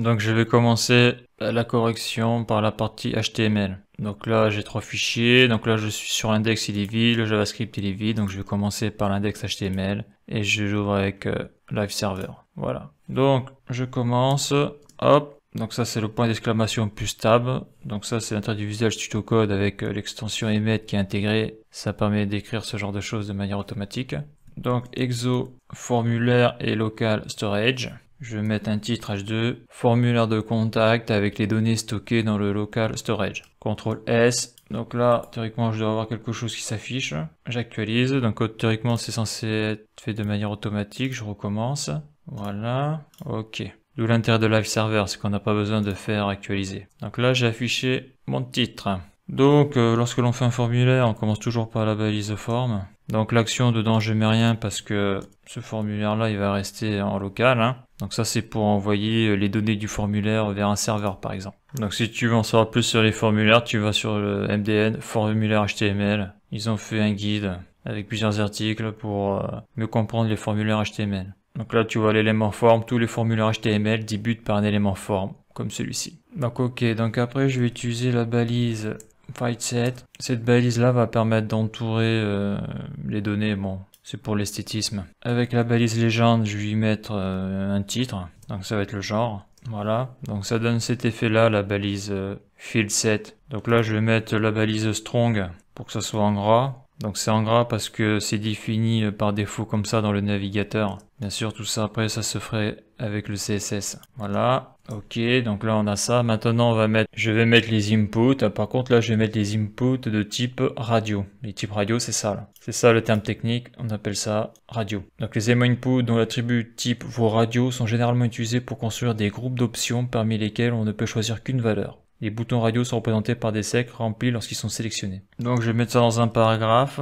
Donc je vais commencer la correction par la partie HTML. Donc là j'ai 3 fichiers, donc là je suis sur l'index il est vide, le JavaScript il est vide, donc je vais commencer par l'index HTML et je l'ouvre avec Live Server. Voilà. Donc je commence, hop, donc ça c'est le point d'exclamation plus tab, donc ça c'est l'intérêt du Visual Studio Code avec l'extension emmet qui est intégrée, ça permet d'écrire ce genre de choses de manière automatique. Donc exo, formulaire et local storage. Je vais mettre un titre H2, formulaire de contact avec les données stockées dans le local storage. CTRL S, donc là, théoriquement, je dois avoir quelque chose qui s'affiche. J'actualise, donc théoriquement, c'est censé être fait de manière automatique. Je recommence. Voilà, ok. D'où l'intérêt de Live Server, c'est qu'on n'a pas besoin de faire actualiser. Donc là, j'ai affiché mon titre. Donc, lorsque l'on fait un formulaire, on commence toujours par la balise forme. Donc l'action dedans, je mets rien parce que ce formulaire-là, il va rester en local. Hein. Donc ça, c'est pour envoyer les données du formulaire vers un serveur, par exemple. Donc si tu veux en savoir plus sur les formulaires, tu vas sur le MDN, formulaire HTML. Ils ont fait un guide avec plusieurs articles pour mieux comprendre les formulaires HTML. Donc là, tu vois l'élément forme. Tous les formulaires HTML débutent par un élément forme, comme celui-ci. Donc ok, donc après, je vais utiliser la balise FightSet. Cette balise là va permettre d'entourer les données, bon c'est pour l'esthétisme. Avec la balise légende je vais y mettre un titre, donc ça va être le genre, voilà, donc ça donne cet effet là, la balise FieldSet. Donc là je vais mettre la balise strong pour que ça soit en gras, donc c'est en gras parce que c'est défini par défaut comme ça dans le navigateur. Bien sûr tout ça après ça se ferait avec le CSS, voilà. Ok, donc là on a ça. Maintenant je vais mettre les inputs. Par contre là je vais mettre les inputs de type radio. Les types radio c'est ça là. C'est ça le terme technique, on appelle ça radio. Donc les éléments input dont l'attribut type vaut radio sont généralement utilisés pour construire des groupes d'options parmi lesquels on ne peut choisir qu'une valeur. Les boutons radio sont représentés par des cercles remplis lorsqu'ils sont sélectionnés. Donc je vais mettre ça dans un paragraphe.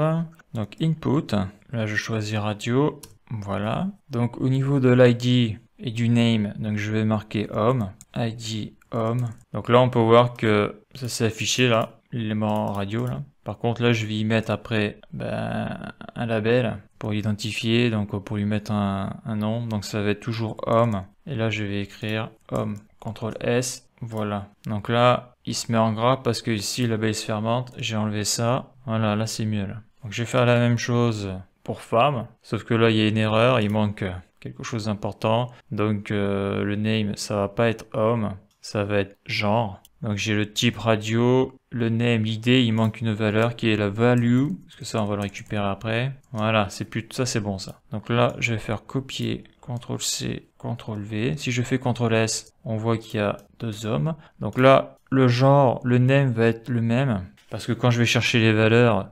Donc input, là je choisis radio, voilà. Donc au niveau de l'ID et du name, donc je vais marquer home, ID home. Donc là on peut voir que ça s'est affiché là, l'élément radio là. Par contre là je vais y mettre après un label pour l'identifier, donc pour lui mettre un nom, donc ça va être toujours home. Et là je vais écrire home, CTRL S, voilà. Donc là il se met en gras parce que ici la balise fermante, j'ai enlevé ça, voilà là c'est mieux là. Donc je vais faire la même chose pour femme, sauf que là il y a une erreur, il manque quelque chose d'important, donc le name ça va pas être homme, ça va être genre. Donc j'ai le type radio, le name, l'idée, il manque une valeur qui est la value, parce que ça on va le récupérer après. Voilà, ça c'est bon ça. Donc là je vais faire copier, CTRL C, CTRL V. Si je fais CTRL S, on voit qu'il y a 2 hommes. Donc là le genre, le name va être le même, parce que quand je vais chercher les valeurs,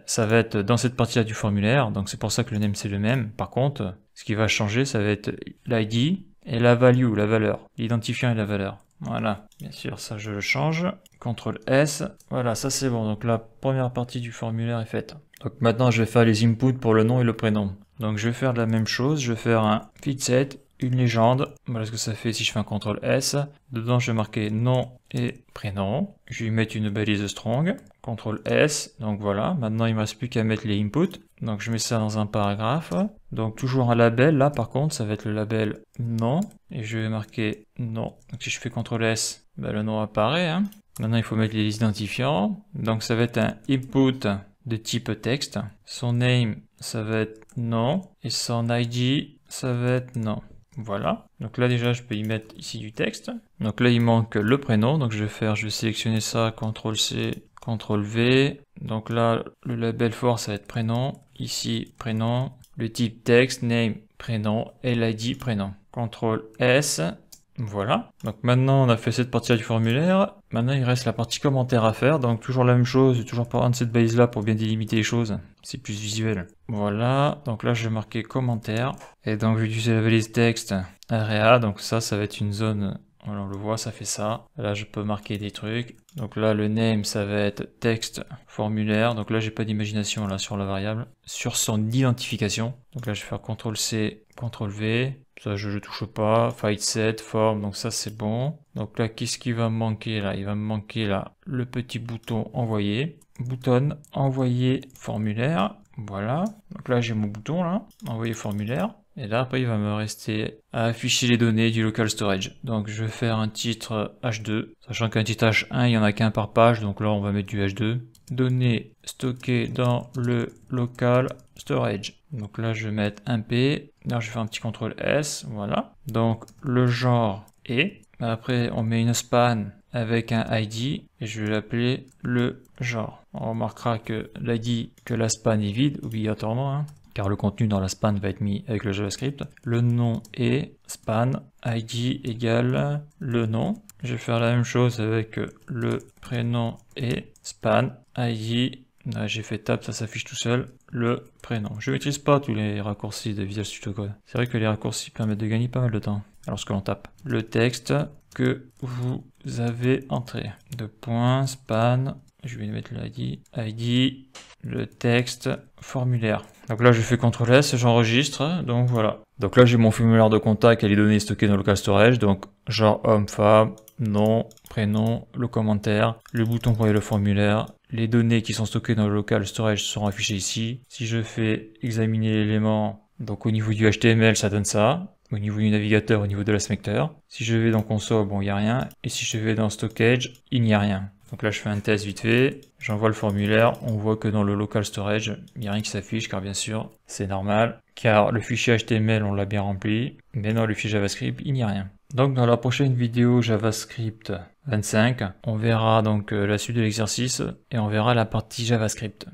ça va être dans cette partie-là du formulaire, donc c'est pour ça que le name c'est le même. Par contre, ce qui va changer, ça va être l'ID et la value, la valeur, l'identifiant et la valeur. Voilà, bien sûr, ça je le change. CTRL S, voilà, ça c'est bon. Donc la première partie du formulaire est faite. Donc maintenant, je vais faire les inputs pour le nom et le prénom. Donc je vais faire la même chose, je vais faire un FieldSet, une légende. Voilà ce que ça fait si je fais un CTRL S. Dedans, je vais marquer nom et prénom. Je vais mettre une balise strong. CTRL S. Donc voilà. Maintenant, il ne me reste plus qu'à mettre les inputs. Donc je mets ça dans un paragraphe. Donc toujours un label. Là, par contre, ça va être le label nom. Et je vais marquer nom. Donc si je fais CTRL S, le nom apparaît. Hein. Maintenant, il faut mettre les identifiants. Donc ça va être un input de type texte. Son name, ça va être nom. Et son ID, ça va être nom. Voilà, donc là déjà je peux y mettre ici du texte. Donc là il manque le prénom, donc je vais sélectionner ça, CTRL C, CTRL V. Donc là le label fort ça va être prénom, ici prénom, le type texte, name, prénom et l'ID prénom. CTRL S, voilà. Donc maintenant on a fait cette partie-là du formulaire. Maintenant il reste la partie commentaire à faire, donc toujours la même chose, toujours par de cette balise là pour bien délimiter les choses, c'est plus visuel. Voilà, donc là je vais marquer commentaire, et donc je vais utiliser la balise texte area, donc ça va être une zone, voilà, on le voit, ça fait ça. Là je peux marquer des trucs, donc là le name ça va être texte formulaire, donc là j'ai pas d'imagination là sur la variable, sur son identification, donc là je vais faire CTRL C, CTRL V, ça je touche pas, FightSet, form, donc ça c'est bon. Donc là qu'est-ce qui va me manquer là? Il va me manquer là le petit bouton envoyer, bouton envoyer formulaire, voilà. Donc là j'ai mon bouton là, envoyer formulaire. Et là, après, il va me rester à afficher les données du local storage. Donc, je vais faire un titre H2, sachant qu'un titre H1, il n'y en a qu'un par page. Donc là, on va mettre du H2. Données stockées dans le local storage. Donc là, je vais mettre un P. Là, je vais faire un petit CTRL S. Voilà. Donc, le genre est. Après, on met une span avec un ID et je vais l'appeler le genre. On remarquera que l'ID, que la span est vide, obligatoirement, hein, car le contenu dans la span va être mis avec le JavaScript. Le nom est span, ID égale le nom. Je vais faire la même chose avec le prénom et span, ID. Là, j'ai fait tab, ça s'affiche tout seul, le prénom. Je ne maîtrise pas tous les raccourcis de Visual Studio Code. C'est vrai que les raccourcis permettent de gagner pas mal de temps lorsque l'on tape. Le texte que vous avez entré. De point, span, je vais mettre l'ID, ID, le texte, formulaire. Donc là, je fais CTRL S, j'enregistre, donc voilà. Donc là, j'ai mon formulaire de contact et les données stockées dans le local storage, donc genre homme, femme, nom, prénom, le commentaire, le bouton pour aller le formulaire, les données qui sont stockées dans le local storage seront affichées ici. Si je fais examiner l'élément, donc au niveau du HTML, ça donne ça. Au niveau du navigateur, au niveau de l'inspecteur. Si je vais dans console, bon, il n'y a rien. Et si je vais dans stockage, il n'y a rien. Donc là, je fais un test vite fait. J'envoie le formulaire. On voit que dans le local storage, il n'y a rien qui s'affiche, car bien sûr, c'est normal. Car le fichier HTML, on l'a bien rempli. Mais dans le fichier JavaScript, il n'y a rien. Donc dans la prochaine vidéo JavaScript 25, on verra donc la suite de l'exercice et on verra la partie JavaScript.